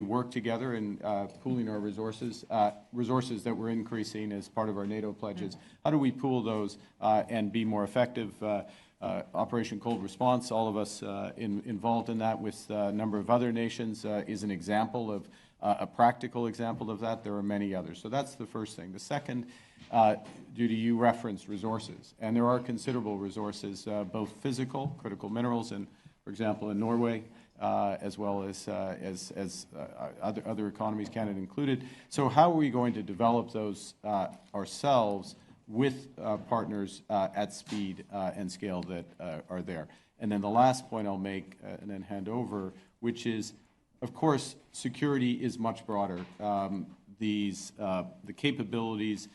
work together in pooling our resources, resources that we're increasing as part of our NATO pledges. How do we pool those and be more effective? Operation Cold Response, all of us involved in that with a number of other nations, is an example of a practical example of that. There are many others. So that's the first thing. The second, due to you referenced resources, and there are considerable resources, both physical, critical minerals, and for example in Norway, as well as other economies, Canada included. So how are we going to develop those ourselves with partners at speed and scale that are there? And then the last point I'll make and then hand over, which is, of course, security is much broader. The capabilities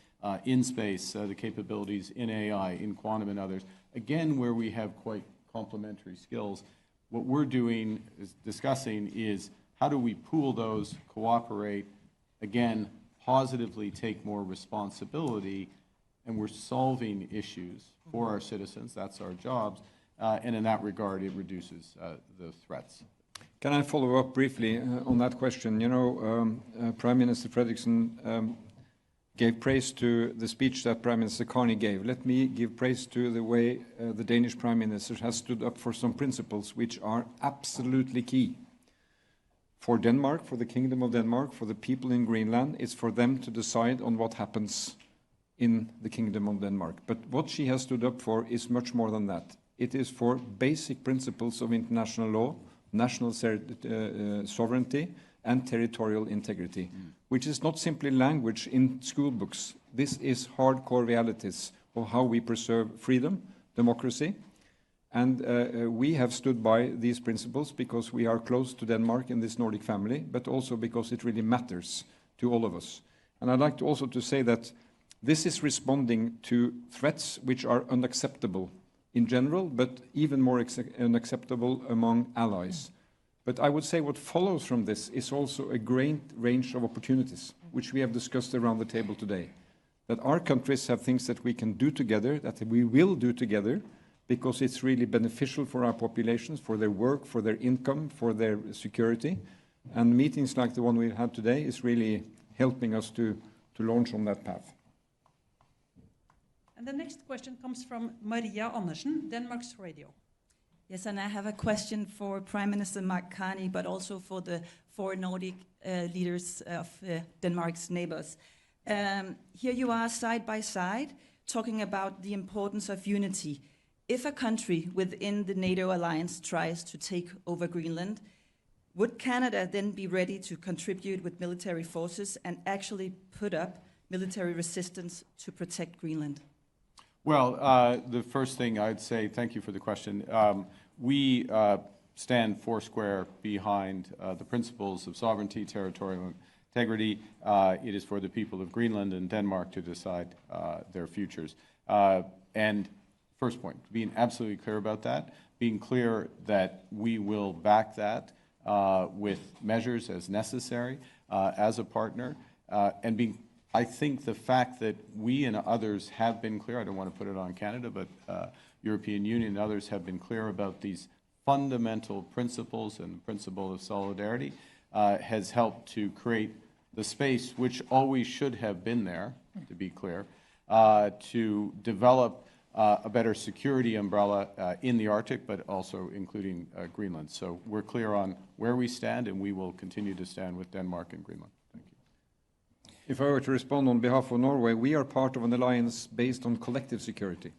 in space, the capabilities in AI, in quantum and others, again, where we have quite complementary skills. What we're doing, discussing, is how do we pool those, cooperate, again, positively take more responsibility, and we're solving issues for our citizens. That's our jobs. And in that regard, it reduces the threats. Can I follow up briefly on that question? You know, Prime Minister Fredriksson gave praise to the speech that Prime Minister Carney gave. Let me give praise to the way the Danish Prime Minister has stood up for some principles which are absolutely key. For Denmark, for the Kingdom of Denmark, for the people in Greenland, it's for them to decide on what happens in the Kingdom of Denmark. But what she has stood up for is much more than that. It is for basic principles of international law, national sovereignty, and territorial integrity, which is not simply language in school books. This is hardcore realities of how we preserve freedom, democracy, and we have stood by these principles because we are close to Denmark in this Nordic family, but also because it really matters to all of us. And I'd like to also to say that this is responding to threats which are unacceptable in general, but even more unacceptable among allies. But I would say what follows from this is also a great range of opportunities, which we have discussed around the table today. That our countries have things that we can do together, that we will do together, because it's really beneficial for our populations, for their work, for their income, for their security. And meetings like the one we had today is really helping us to launch on that path. And the next question comes from Maria Andersen, Denmark's Radio. Yes, and I have a question for Prime Minister Mark Carney, but also for the four Nordic leaders of Denmark's neighbors. Here you are side by side talking about the importance of unity. If a country within the NATO alliance tries to take over Greenland, would Canada then be ready to contribute with military forces and actually put up military resistance to protect Greenland? Well, the first thing I'd say, thank you for the question. We stand foursquare behind the principles of sovereignty, territorial integrity. It is for the people of Greenland and Denmark to decide their futures. And first point, being absolutely clear about that, being clear that we will back that with measures as necessary as a partner, and being I think the fact that we and others have been clear, I don't want to put it on Canada, but European Union and others have been clear about these fundamental principles and the principle of solidarity has helped to create the space, which always should have been there, to be clear, to develop a better security umbrella in the Arctic, but also including Greenland. So we're clear on where we stand, and we will continue to stand with Denmark and Greenland. If I were to respond on behalf of Norway, we are part of an alliance based on collective security.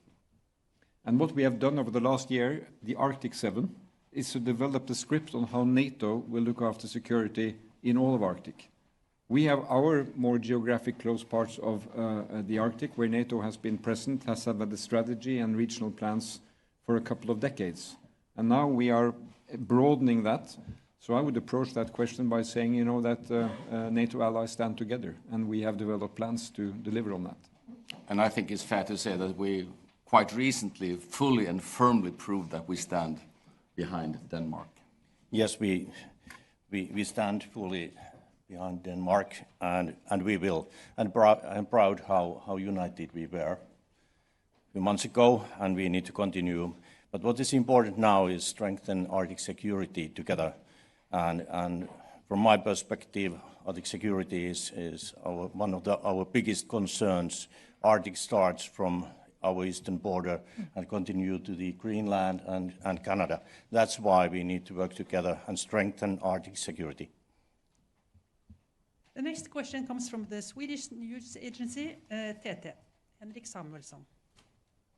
And what we have done over the last year, the Arctic 7, is to develop the script on how NATO will look after security in all of Arctic. We have our more geographic close parts of the Arctic, where NATO has been present, has had the strategy and regional plans for a couple of decades. And now we are broadening that. So I would approach that question by saying, you know, that NATO allies stand together, and we have developed plans to deliver on that. And I think it's fair to say that we quite recently fully and firmly proved that we stand behind Denmark. Yes, we stand fully behind Denmark, and we will. And I'm proud how united we were a few months ago, and we need to continue. But what is important now is strengthen Arctic security together. And from my perspective, Arctic security is one of our biggest concerns. Arctic starts from our eastern border and continue to the Greenland and Canada. That's why we need to work together and strengthen Arctic security. The next question comes from the Swedish news agency, TT. Henrik Samuelsson.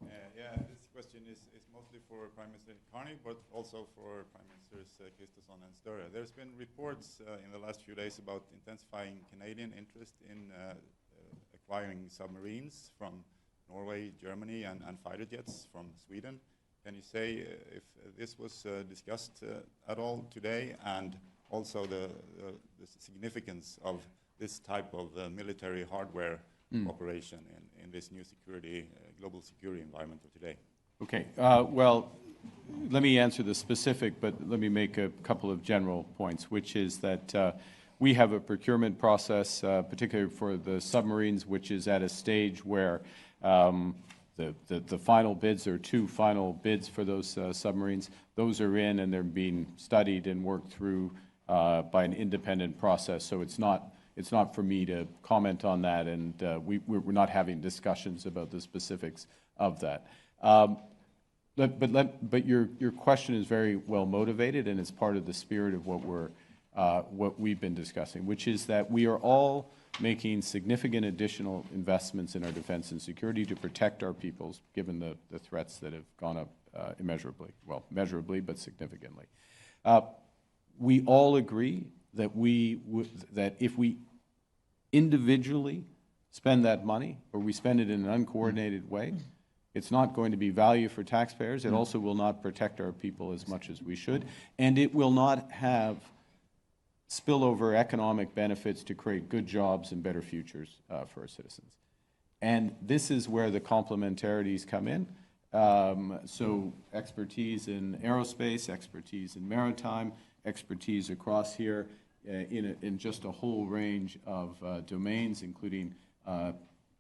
This question is mostly for Prime Minister Carney, but also for Prime Ministers Kristersson and Støre. There's been reports in the last few days about intensifying Canadian interest in acquiring submarines from Norway, Germany, and fighter jets from Sweden. Can you say if this was discussed at all today, and also the significance of this type of military hardware operation in this new security, global security environment of today? Okay, well, let me answer the specific, but let me make a couple of general points, which is that we have a procurement process, particularly for the submarines, which is at a stage where the final bids, or two final bids for those submarines, those are in and they're being studied and worked through by an independent process. So it's not for me to comment on that, and we're not having discussions about the specifics of that. But your question is very well motivated, and it's part of the spirit of what we've been discussing, which is that we are all making significant additional investments in our defense and security to protect our peoples, given the threats that have gone up immeasurably, well, measurably, but significantly. We all agree that that if we individually spend that money, or we spend it in an uncoordinated way, it's not going to be value for taxpayers. It also will not protect our people as much as we should, and it will not have spillover economic benefits to create good jobs and better futures for our citizens. And this is where the complementarities come in. So expertise in aerospace, expertise in maritime, expertise across here in just a whole range of domains, including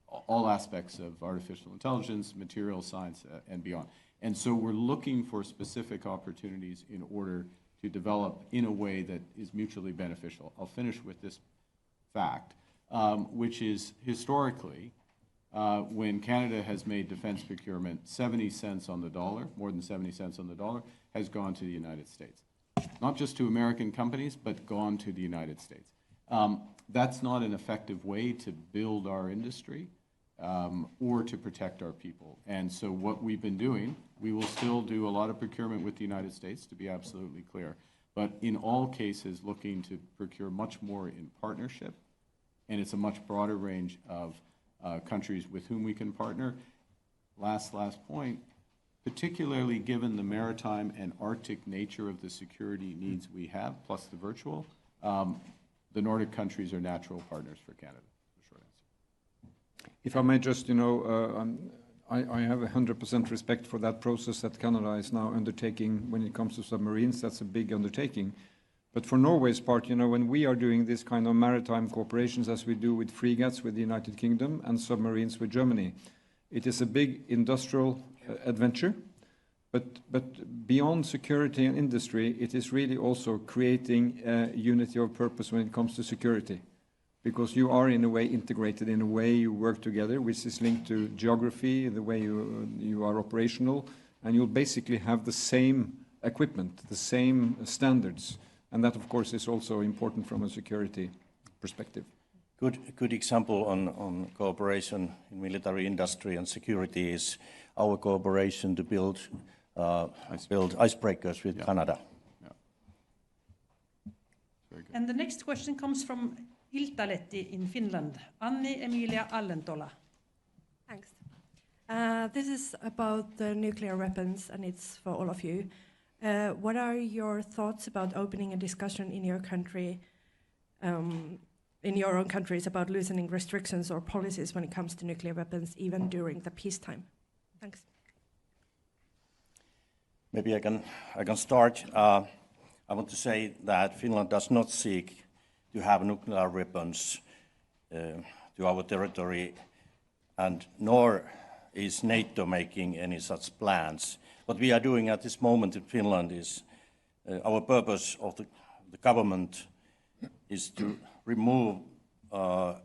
all aspects of artificial intelligence, material science, and beyond. And so we're looking for specific opportunities in order to develop in a way that is mutually beneficial. I'll finish with this fact, which is historically, when Canada has made defense procurement, 70 cents on the dollar, more than 70 cents on the dollar, has gone to the United States. Not just to American companies, but gone to the United States. That's not an effective way to build our industry or to protect our people. And so what we've been doing, we will still do a lot of procurement with the United States, to be absolutely clear, but in all cases looking to procure much more in partnership, and it's a much broader range of countries with whom we can partner. Last point, particularly given the maritime and Arctic nature of the security needs we have, plus the virtual, the Nordic countries are natural partners for Canada. The short answer. If I may just, I have 100% respect for that process that Canada is now undertaking when it comes to submarines. That's a big undertaking. But for Norway's part, when we are doing this kind of maritime cooperations as we do with frigates with the United Kingdom and submarines with Germany, it is a big industrial adventure. But beyond security and industry, it is really also creating a unity of purpose when it comes to security. Because you are in a way integrated in a way you work together, which is linked to geography, the way you are operational, and you'll basically have the same equipment, the same standards. And that, of course, is also important from a security perspective. Good example on cooperation in military industry and security is our cooperation to build icebreakers with Canada. Yeah. Very good. And the next question comes from Iltalehti in Finland. Anni Emilia Allentola. Thanks. This is about the nuclear weapons, and it's for all of you. What are your thoughts about opening a discussion in your country, in your own countries, about loosening restrictions or policies when it comes to nuclear weapons, even during the peacetime? Thanks. Maybe I can start. I want to say that Finland does not seek to have nuclear weapons to our territory, and nor is NATO making any such plans. What we are doing at this moment in Finland is our purpose of the government is to remove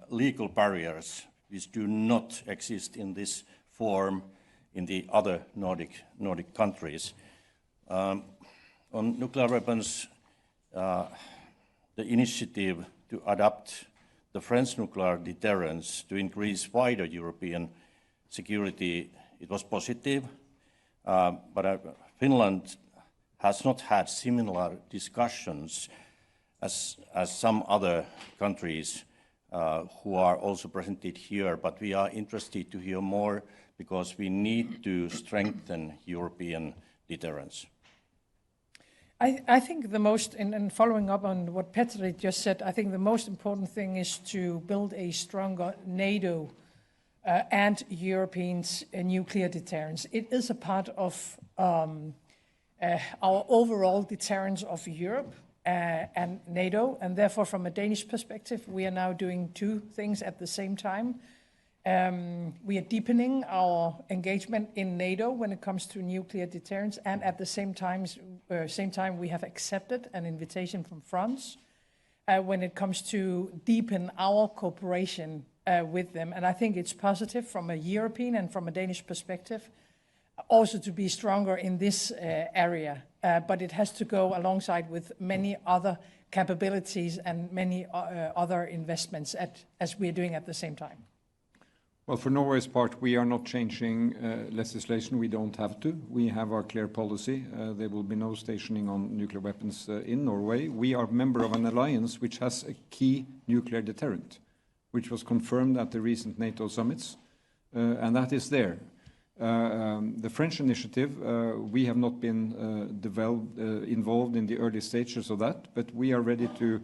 legal barriers which do not exist in this form in the other Nordic countries. On nuclear weapons, the initiative to adopt the French nuclear deterrence to increase wider European security, it was positive, but Finland has not had similar discussions as some other countries who are also presented here, but we are interested to hear more because we need to strengthen European deterrence. I think the most, and following up on what Petri just said, I think the most important thing is to build a stronger NATO and European nuclear deterrence. It is a part of our overall deterrence of Europe and NATO, and therefore from a Danish perspective, we are now doing two things at the same time. We are deepening our engagement in NATO when it comes to nuclear deterrence, and at the same time we have accepted an invitation from France when it comes to deepen our cooperation with them. And I think it's positive from a European and from a Danish perspective also to be stronger in this area, but it has to go alongside with many other capabilities and many other investments as we are doing at the same time. Well, for Norway's part, we are not changing legislation. We don't have to. We have our clear policy. There will be no stationing on nuclear weapons in Norway. We are a member of an alliance which has a key nuclear deterrent, which was confirmed at the recent NATO summits, and that is there. The French initiative, we have not been involved in the early stages of that, but we are ready to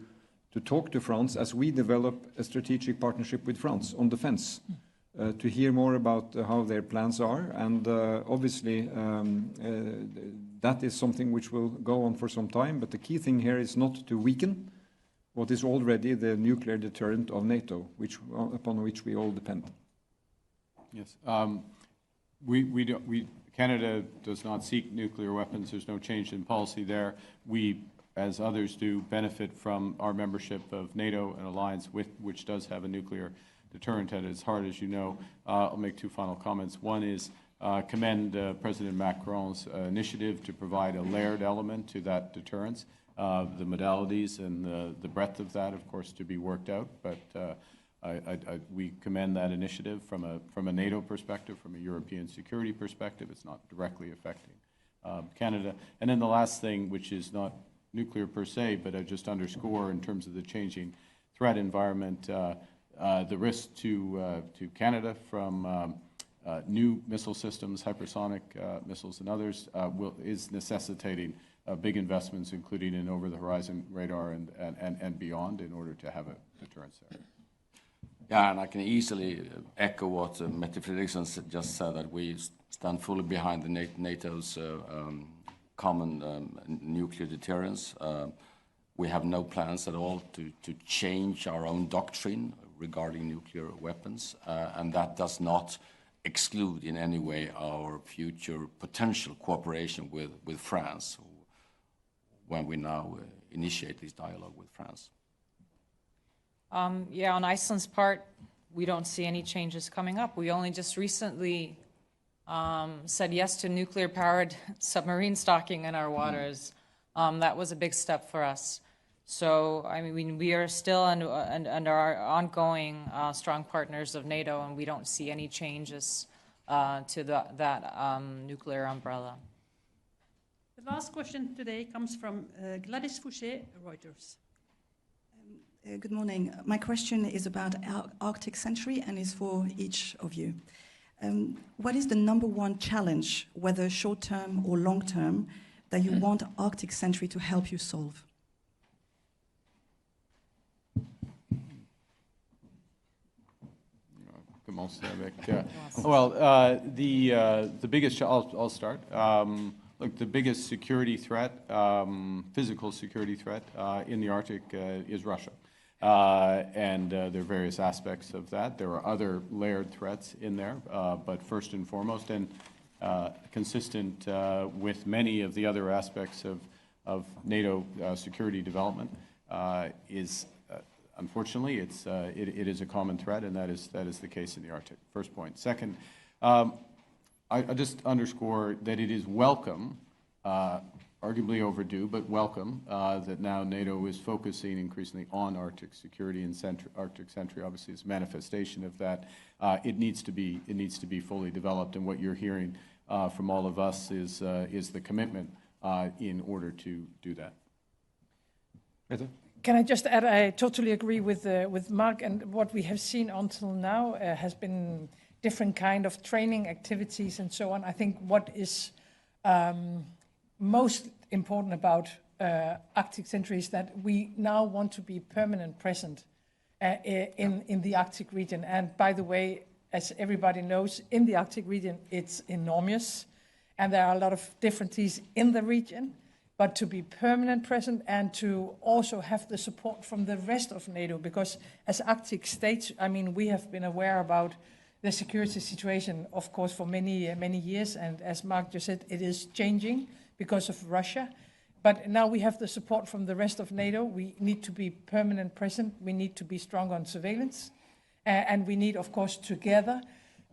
talk to France as we develop a strategic partnership with France on defense. To hear more about how their plans are, and obviously that is something which will go on for some time, but the key thing here is not to weaken what is already the nuclear deterrent of NATO, upon which we all depend. Yes. Canada does not seek nuclear weapons. There's no change in policy there. We, as others do, benefit from our membership of NATO, an alliance which does have a nuclear deterrent at its heart, as you know. I'll make two final comments. One is commend President Macron's initiative to provide a layered element to that deterrence. The modalities and the breadth of that, of course, to be worked out, but we commend that initiative from a NATO perspective, from a European security perspective. It's not directly affecting Canada. And then the last thing, which is not nuclear per se, but I just underscore in terms of the changing threat environment, the risk to Canada from new missile systems, hypersonic missiles and others, is necessitating big investments, including in over-the-horizon radar and beyond, in order to have a deterrence there. Yeah, and I can easily echo what Mette Fredriksson just said, that we stand fully behind the NATO's common nuclear deterrence. We have no plans at all to change our own doctrine regarding nuclear weapons, and that does not exclude in any way our future potential cooperation with France when we now initiate this dialogue with France. Yeah, on Iceland's part, we don't see any changes coming up. We only just recently said yes to nuclear-powered submarine stocking in our waters. That was a big step for us. So, I mean, we are still under our ongoing strong partners of NATO, and we don't see any changes to that nuclear umbrella. The last question today comes from Gladys Fouché, Reuters. Good morning. My question is about Arctic Century and is for each of you. What is the #1 challenge, whether short-term or long-term, that you want Arctic Century to help you solve? Well, the biggest, I'll start. Look, the biggest security threat, physical security threat in the Arctic is Russia. And there are various aspects of that. There are other layered threats in there, but first and foremost, and consistent with many of the other aspects of NATO security development, is, unfortunately, it is a common threat, and that is the case in the Arctic. First point. Second, I just underscore that it is welcome, arguably overdue, but welcome, that now NATO is focusing increasingly on Arctic security, and Arctic Sentry obviously is a manifestation of that. It needs to be fully developed, and what you're hearing from all of us is the commitment in order to do that. Peter? Can I just add, I totally agree with Mark, and what we have seen until now has been different kind of training activities and so on. I think what is most important about Arctic Sentry is that we now want to be permanent present in the Arctic region. And by the way, as everybody knows, in the Arctic region, it's enormous, and there are a lot of differences in the region. But to be permanent present and to also have the support from the rest of NATO, because as Arctic states, I mean, we have been aware about the security situation, of course, for many years, and as Mark just said, it is changing because of Russia. But now we have the support from the rest of NATO. We need to be permanent present. We need to be strong on surveillance, and we need, of course, together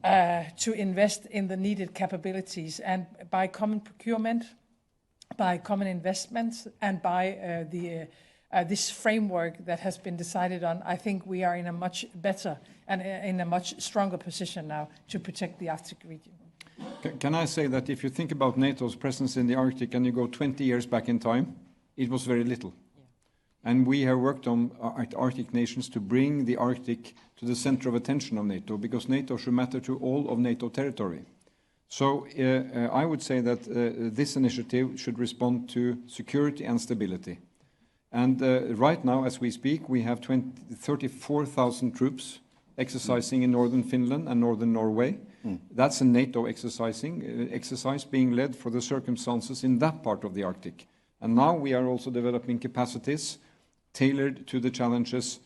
to invest in the needed capabilities, and by common procurement, by common investments, and by this framework that has been decided on, I think we are in a much better and in a much stronger position now to protect the Arctic region. Can I say that if you think about NATO's presence in the Arctic and you go 20 years back in time, it was very little. Yeah. And we have worked on Arctic nations to bring the Arctic to the center of attention of NATO, because NATO should matter to all of NATO territory. So I would say that this initiative should respond to security and stability. And right now, as we speak, we have 34,000 troops exercising in northern Finland and northern Norway. That's a NATO exercise being led for the circumstances in that part of the Arctic. And now we are also developing capacities tailored to the challenges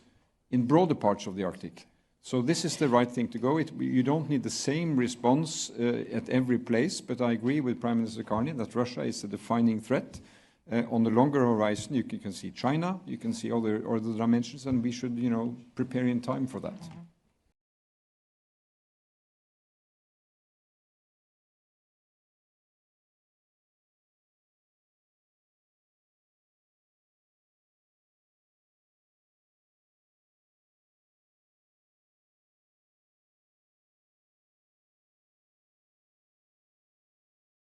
in broader parts of the Arctic. So this is the right thing to go. You don't need the same response at every place, but I agree with Prime Minister Carney that Russia is a defining threat. On the longer horizon, you can see China, you can see other dimensions, and we should, prepare in time for that.